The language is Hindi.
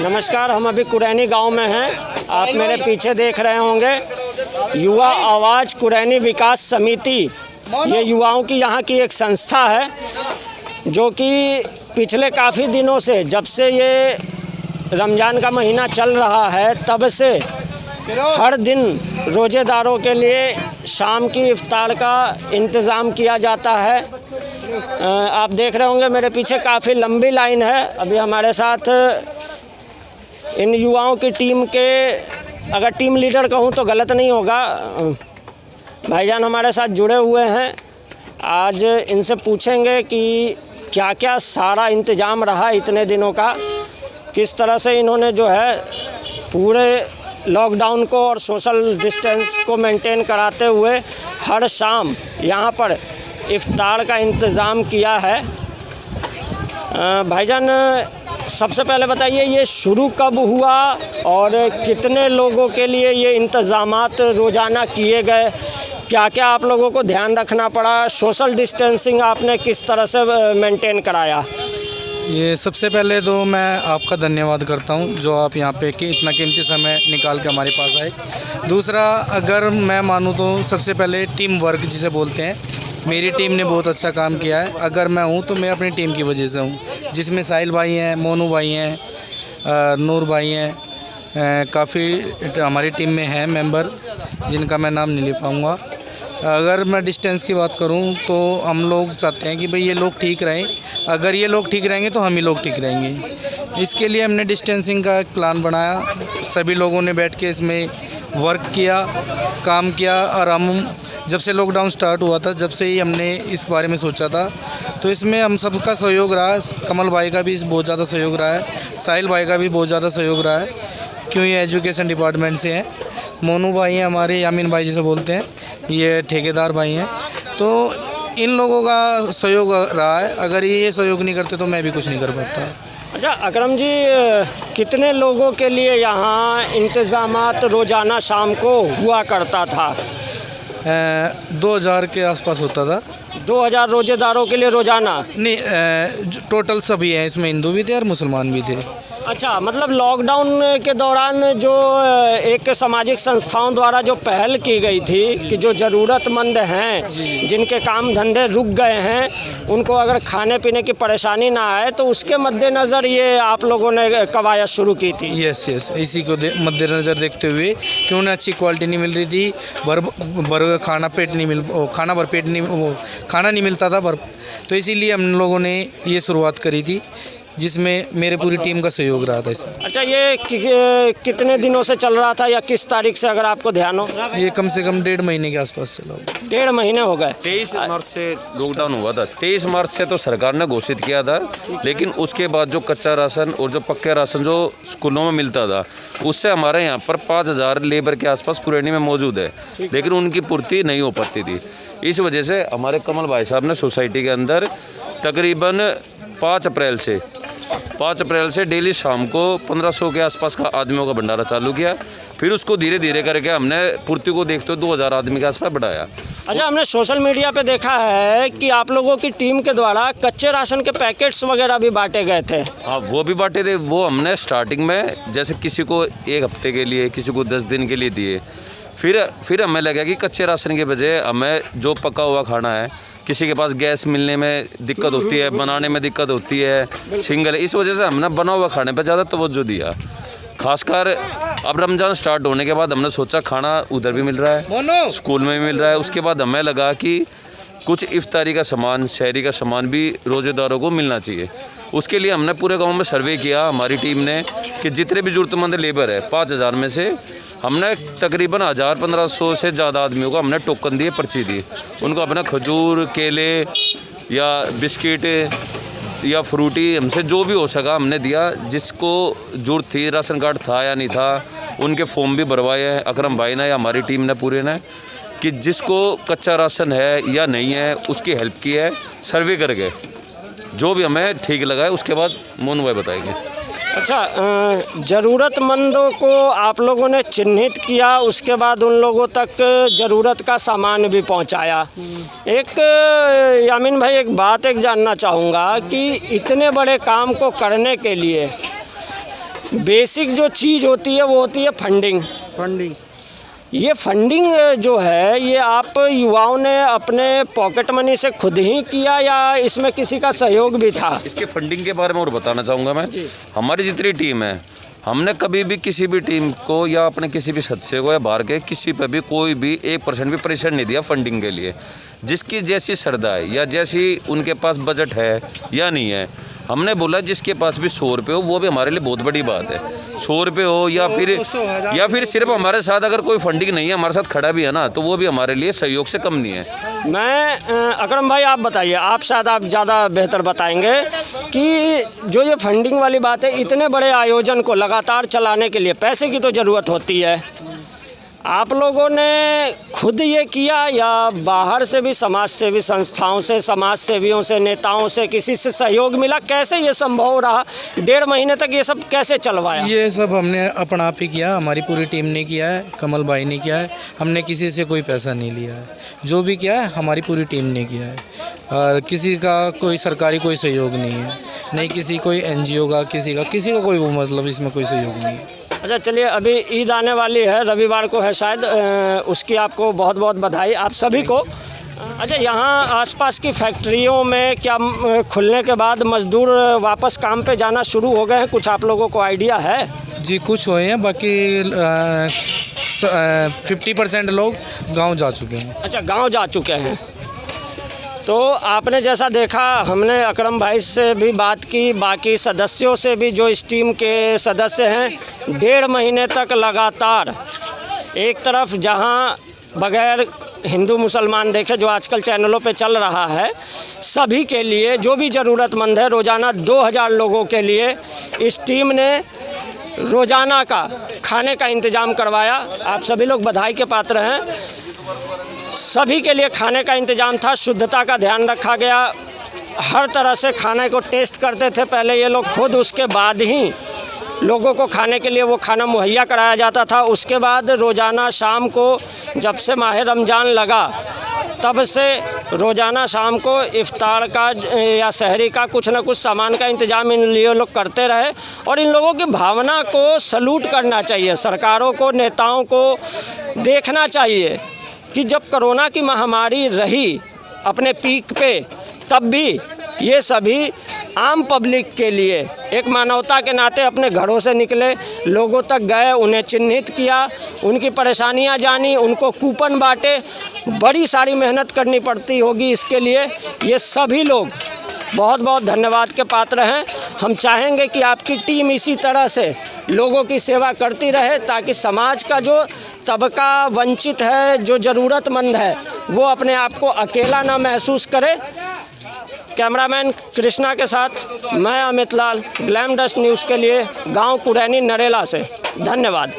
नमस्कार, हम अभी कुरैनी गांव में हैं। आप मेरे पीछे देख रहे होंगे युवा आवाज़ कुरैनी विकास समिति। ये युवाओं की यहाँ की एक संस्था है जो कि पिछले काफ़ी दिनों से, जब से ये रमज़ान का महीना चल रहा है तब से हर दिन रोज़ेदारों के लिए शाम की इफ्तार का इंतज़ाम किया जाता है। आप देख रहे होंगे मेरे पीछे काफ़ी लंबी लाइन है। अभी हमारे साथ इन युवाओं की टीम के, अगर टीम लीडर कहूँ तो गलत नहीं होगा, भाईजान हमारे साथ जुड़े हुए हैं। आज इनसे पूछेंगे कि क्या क्या सारा इंतज़ाम रहा इतने दिनों का, किस तरह से इन्होंने जो है पूरे लॉकडाउन को और सोशल डिस्टेंस को मेंटेन कराते हुए हर शाम यहाँ पर इफ्तार का इंतज़ाम किया है। भाईजान सबसे पहले बताइए, ये शुरू कब हुआ और कितने लोगों के लिए ये इंतज़ामात रोज़ाना किए गए, क्या क्या आप लोगों को ध्यान रखना पड़ा, सोशल डिस्टेंसिंग आपने किस तरह से मेंटेन कराया? ये सबसे पहले तो मैं आपका धन्यवाद करता हूँ जो आप यहाँ पे कि इतना कीमती समय निकाल के हमारे पास आए। दूसरा, अगर मैं मानूँ तो सबसे पहले टीम वर्क जिसे बोलते हैं, मेरी टीम ने बहुत अच्छा काम किया है। अगर मैं हूँ तो मैं अपनी टीम की वजह से हूँ, जिसमें साहिल भाई हैं, मोनू भाई हैं, नूर भाई हैं, काफ़ी हमारी टीम में हैं मेंबर जिनका मैं नाम नहीं ले पाऊँगा। अगर मैं डिस्टेंस की बात करूं तो हम लोग चाहते हैं कि भाई ये लोग ठीक रहें। अगर ये लोग ठीक रहेंगे तो हम ही लोग ठीक रहेंगे। इसके लिए हमने डिस्टेंसिंग का एक प्लान बनाया। सभी लोगों ने बैठ के इसमें वर्क किया, काम किया। और हम जब से लॉकडाउन स्टार्ट हुआ था, जब से ही हमने इस बारे में सोचा था, तो इसमें हम सबका सहयोग रहा है। कमल भाई का भी बहुत ज़्यादा सहयोग रहा है, साहिल भाई का भी बहुत ज़्यादा सहयोग रहा है, क्यों ये एजुकेशन डिपार्टमेंट से हैं। मोनू भाई हैं हमारे, यामीन भाई जिसे बोलते हैं, ये ठेकेदार भाई हैं। तो इन लोगों का सहयोग रहा है। अगर ये सहयोग नहीं करते तो मैं भी कुछ नहीं कर पाता। अच्छा अकरम जी, कितने लोगों के लिए यहाँ इंतज़ामात रोज़ाना शाम को हुआ करता था? 2000 के आसपास होता था। 2000 रोज़ेदारों के लिए रोज़ाना? नहीं, टोटल सभी हैं, इसमें हिंदू भी थे और मुसलमान भी थे। अच्छा, मतलब लॉकडाउन के दौरान जो एक सामाजिक संस्थाओं द्वारा जो पहल की गई थी कि जो ज़रूरतमंद हैं, जिनके काम धंधे रुक गए हैं, उनको अगर खाने पीने की परेशानी ना आए, तो उसके मद्देनज़र ये आप लोगों ने कवायद शुरू की थी? यस, इसी को मद्देनज़र देखते हुए कि उन्हें अच्छी क्वालिटी नहीं मिल रही थी, खाना नहीं मिलता था तो इसीलिए हम लोगों ने ये शुरुआत करी थी, जिसमें मेरे पूरी टीम का सहयोग रहा था इसमें। अच्छा, ये कितने दिनों से चल रहा था या किस तारीख से, अगर आपको ध्यान हो? ये कम से कम 1.5 महीने के आसपास चला। 1.5 महीने हो गए। 23 मार्च से लॉकडाउन हुआ था। 23 मार्च से तो सरकार ने घोषित किया था, लेकिन उसके बाद जो कच्चा राशन और जो पक्के राशन जो स्कूलों में मिलता था, उससे हमारे यहाँ पर 5000 लेबर के आसपास कुरैनी में मौजूद है, लेकिन उनकी पूर्ति नहीं हो पाती थी। इस वजह से हमारे कमल भाई साहब ने सोसाइटी के अंदर तकरीबन 5 अप्रैल से डेली शाम को 1500 के आसपास का आदमियों का भंडारा चालू किया। फिर उसको धीरे धीरे करके हमने पूर्ति को देखते हुए 2000 आदमी के आसपास बढ़ाया। अच्छा, हमने सोशल मीडिया पे देखा है कि आप लोगों की टीम के द्वारा कच्चे राशन के पैकेट्स वगैरह भी बांटे गए थे। हाँ, वो भी बांटे थे। वो हमने स्टार्टिंग में जैसे किसी को 1 हफ्ते के लिए, किसी को 10 दिन के लिए दिए। फिर हमें लगा कि कच्चे राशन के बजाय हमें जो पका हुआ खाना है, किसी के पास गैस मिलने में दिक्कत होती है, बनाने में दिक्कत होती है, सिंगल, इस वजह से हमने बना हुआ खाने पर ज़्यादा तवज्जो दिया। खासकर अब रमज़ान स्टार्ट होने के बाद हमने सोचा खाना उधर भी मिल रहा है, स्कूल में भी मिल रहा है। उसके बाद हमें लगा कि कुछ इफ्तारी का सामान, शहरी का सामान भी रोज़ेदारों को मिलना चाहिए। उसके लिए हमने पूरे गांव में सर्वे किया, हमारी टीम ने, कि जितने भी ज़रूरतमंद लेबर है 5000 में से हमने तकरीबन 1500 से ज़्यादा आदमियों को हमने टोकन दिए, पर्ची दी। उनको अपना खजूर, केले या बिस्किट या फ्रूटी, हमसे जो भी हो सका हमने दिया। जिसको जरूरत थी, राशन कार्ड था या नहीं था, उनके फॉर्म भी भरवाए हैं अकरम भाई ने या हमारी टीम ने पूरे ने, कि जिसको कच्चा राशन है या नहीं है उसकी हेल्प की है सर्वे करके। जो भी हमें ठीक लगा है उसके बाद मोनू भाई बताएंगे। अच्छा, ज़रूरतमंदों को आप लोगों ने चिन्हित किया, उसके बाद उन लोगों तक ज़रूरत का सामान भी पहुंचाया। एक यामीन भाई, एक बात जानना चाहूँगा कि इतने बड़े काम को करने के लिए बेसिक जो चीज़ होती है वो होती है फंडिंग। फंडिंग ये फंडिंग जो है ये आप युवाओं ने अपने पॉकेट मनी से खुद ही किया या इसमें किसी का सहयोग भी था? इसके फंडिंग के बारे में और बताना चाहूँगा मैं। हमारी जितनी टीम है, हमने कभी भी किसी भी टीम को या अपने किसी भी सदस्य को या बाहर के किसी पे भी कोई भी 1% भी प्रेशर नहीं दिया फंडिंग के लिए। जिसकी जैसी श्रद्धा है या जैसी उनके पास बजट है या नहीं है, हमने बोला जिसके पास भी 100 रुपये हो वो भी हमारे लिए बहुत बड़ी बात है। 100 रुपये हो या फिर सिर्फ हमारे साथ अगर कोई फंडिंग नहीं है, हमारे साथ खड़ा भी है ना, तो वो भी हमारे लिए सहयोग से कम नहीं है। मैं अकरम भाई आप बताइए, आप ज़्यादा बेहतर बताएंगे कि जो ये फंडिंग वाली बात है, इतने बड़े आयोजन को लगातार चलाने के लिए पैसे की तो ज़रूरत होती है। आप लोगों ने खुद ये किया या बाहर से भी समाज सेवी संस्थाओं से, समाज सेवियों से, नेताओं से किसी से सहयोग मिला? कैसे ये संभव रहा? 1.5 महीने तक ये सब कैसे चलवाया? ये सब हमने अपना आप ही किया, हमारी पूरी टीम ने किया है, कमल भाई ने किया है। हमने किसी से कोई पैसा नहीं लिया है। जो भी किया है हमारी पूरी टीम ने किया है और किसी का कोई सरकारी कोई सहयोग नहीं है, नहीं किसी कोई NGO का, किसी का कोई मतलब इसमें कोई सहयोग नहीं है। अच्छा चलिए, अभी ईद आने वाली है, रविवार को है शायद, उसकी आपको बहुत बहुत बधाई आप सभी को। अच्छा, यहाँ आसपास की फैक्ट्रियों में क्या खुलने के बाद मज़दूर वापस काम पे जाना शुरू हो गए हैं? कुछ आप लोगों को आइडिया है? जी कुछ हुए हैं, बाकी 50% लोग गांव जा चुके हैं। अच्छा, गांव जा चुके हैं। तो आपने जैसा देखा, हमने अकरम भाई से भी बात की, बाकी सदस्यों से भी जो इस टीम के सदस्य हैं, 1.5 महीने तक लगातार एक तरफ जहां बगैर हिंदू मुसलमान देखे जो आजकल चैनलों पे चल रहा है, सभी के लिए जो भी ज़रूरतमंद है, रोज़ाना 2000 लोगों के लिए इस टीम ने रोज़ाना का खाने का इंतज़ाम करवाया। आप सभी लोग बधाई के पात्र हैं। सभी के लिए खाने का इंतज़ाम था, शुद्धता का ध्यान रखा गया, हर तरह से खाने को टेस्ट करते थे पहले ये लोग खुद, उसके बाद ही लोगों को खाने के लिए वो खाना मुहैया कराया जाता था। उसके बाद रोज़ाना शाम को, जब से माह रमज़ान लगा तब से रोज़ाना शाम को इफ्तार का या सहरी का कुछ न कुछ सामान का इंतज़ाम इन लिए लोग करते रहे। और इन लोगों की भावना को सलूट करना चाहिए, सरकारों को, नेताओं को देखना चाहिए कि जब कोरोना की महामारी रही अपने पीक पे, तब भी ये सभी आम पब्लिक के लिए एक मानवता के नाते अपने घरों से निकले, लोगों तक गए, उन्हें चिन्हित किया, उनकी परेशानियां जानी, उनको कूपन बांटे। बड़ी सारी मेहनत करनी पड़ती होगी इसके लिए। ये सभी लोग बहुत बहुत धन्यवाद के पात्र हैं। हम चाहेंगे कि आपकी टीम इसी तरह से लोगों की सेवा करती रहे, ताकि समाज का जो तबका वंचित है, जो ज़रूरतमंद है, वो अपने आप को अकेला ना महसूस करे। कैमरामैन कृष्णा के साथ मैं अमित लाल, ग्लैम डस्ट न्यूज़ के लिए गांव कुरैनी नरेला से। धन्यवाद।